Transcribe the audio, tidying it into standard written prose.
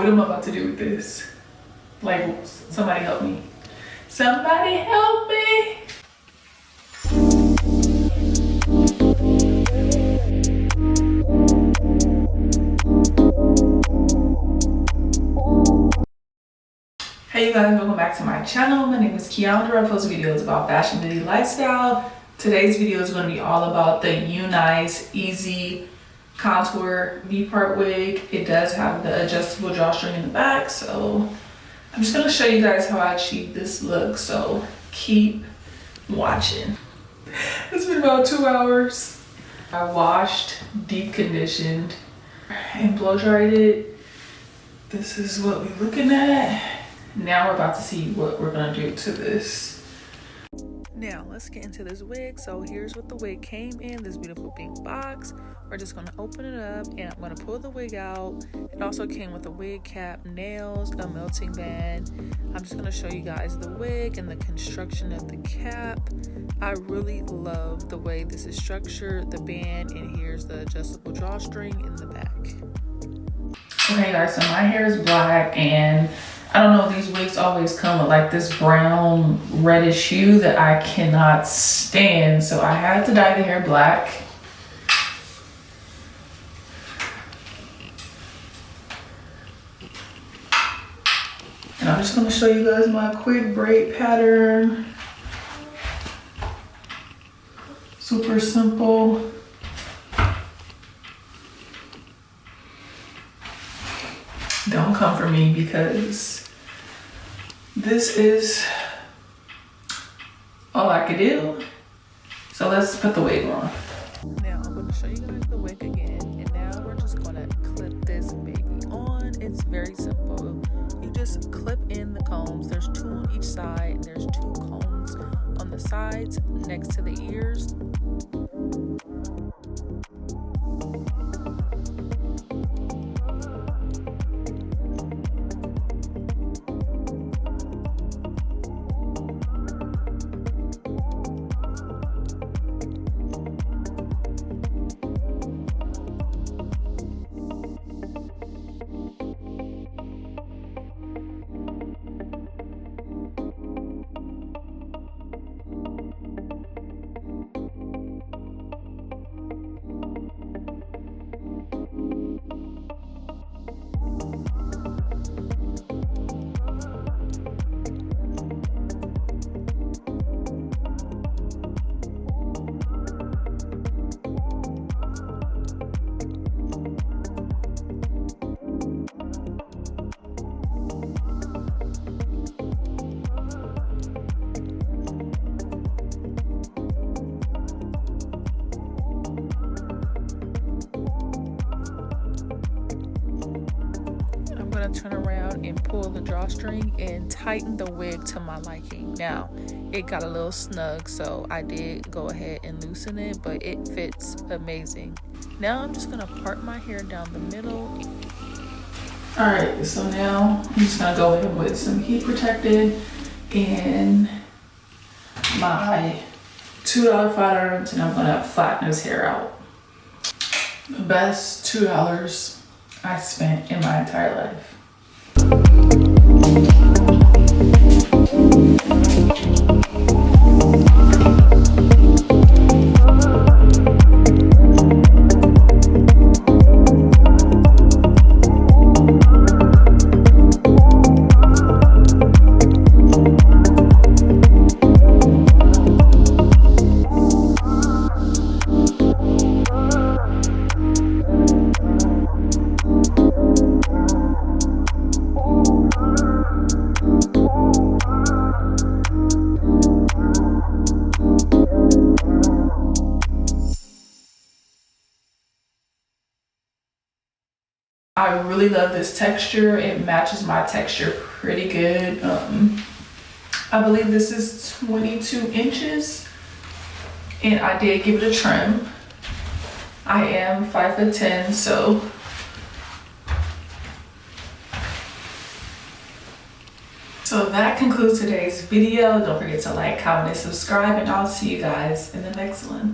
What am I about to do with this? Like, somebody help me. Somebody help me. Hey you guys, welcome back to my channel. My name is Keandra. I post videos about fashion, beauty, lifestyle. Today's video is going to be all about the Unice Easi Contour V-Part Wig. It does have the adjustable drawstring in the back, so I'm just going to show you guys how I achieved this look, so keep watching. It's been about 2 hours. I washed, deep conditioned, and blow dried it. This is what we're looking at. Now we're about to see what we're gonna do to this. Now let's get into this wig. So here's what the wig came in, this beautiful pink box. We're just gonna open it up and I'm gonna pull the wig out. It also came with a wig cap, nails, a melting band. I'm just gonna show you guys the wig and the construction of the cap. I really love the way this is structured, the band, and here's the adjustable drawstring in the back. Okay guys, so my hair is black and I don't know, these wigs always come with like this brown reddish hue that I cannot stand. So I had to dye the hair black. And I'm just gonna show you guys my quick braid pattern. Super simple. Don't come for me because this is all I could do. So let's put the wig on. Now I'm going to show you guys the wig again, and now we're just going to clip this baby on. It's very simple. You just clip in the combs. There's 2 on each side, and there's 2 combs on the sides next to the ears. Turn around and pull the drawstring and tighten the wig to my liking. Now it got a little snug, so I did go ahead and loosen it, but it fits amazing. Now I'm just gonna part my hair down the middle. All right, so now I'm just gonna go in with some heat protected and my $2 flat irons, and I'm gonna flatten his hair out. The best $2 I spent in my entire life. I really love this texture. It matches my texture pretty good. I believe this is 22 inches and I did give it a trim. I am 5'10", so that concludes today's video. Don't forget to like, comment, and subscribe, and I'll see you guys in the next one.